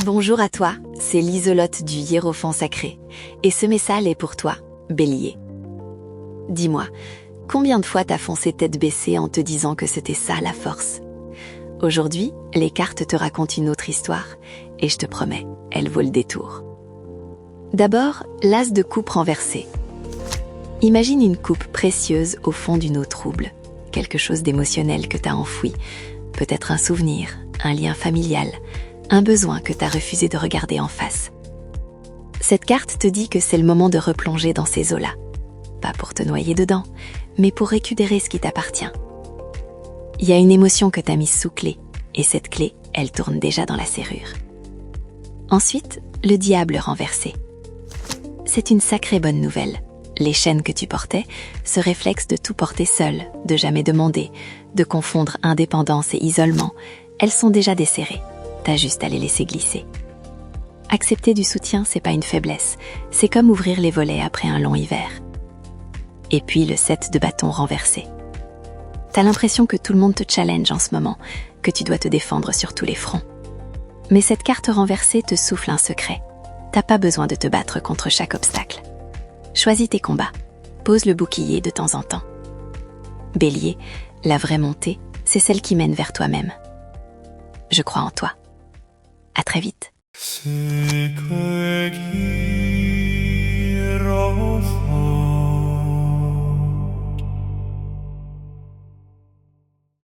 Bonjour à toi, c'est l'Iselotte du Hiérophant sacré. Et ce message est pour toi, Bélier. Dis-moi, combien de fois t'as foncé tête baissée en te disant que c'était ça la force? Aujourd'hui, les cartes te racontent une autre histoire, et je te promets, elle vaut le détour. D'abord, l'as de coupe renversé. Imagine une coupe précieuse au fond d'une eau trouble, quelque chose d'émotionnel que t'as enfoui, peut-être un souvenir, un lien familial, un besoin que t'as refusé de regarder en face. Cette carte te dit que c'est le moment de replonger dans ces eaux-là. Pas pour te noyer dedans, mais pour récupérer ce qui t'appartient. Il y a une émotion que t'as mise sous clé, et cette clé, elle tourne déjà dans la serrure. Ensuite, le diable renversé. C'est une sacrée bonne nouvelle. Les chaînes que tu portais, ce réflexe de tout porter seul, de jamais demander, de confondre indépendance et isolement, elles sont déjà desserrées. T'as juste à les laisser glisser. Accepter du soutien, c'est pas une faiblesse, c'est comme ouvrir les volets après un long hiver. Et puis le 7 de bâton renversé. T'as l'impression que tout le monde te challenge en ce moment, que tu dois te défendre sur tous les fronts. Mais cette carte renversée te souffle un secret. T'as pas besoin de te battre contre chaque obstacle. Choisis tes combats. Pose le bouclier de temps en temps. Bélier, la vraie montée, c'est celle qui mène vers toi-même. Je crois en toi. À très vite.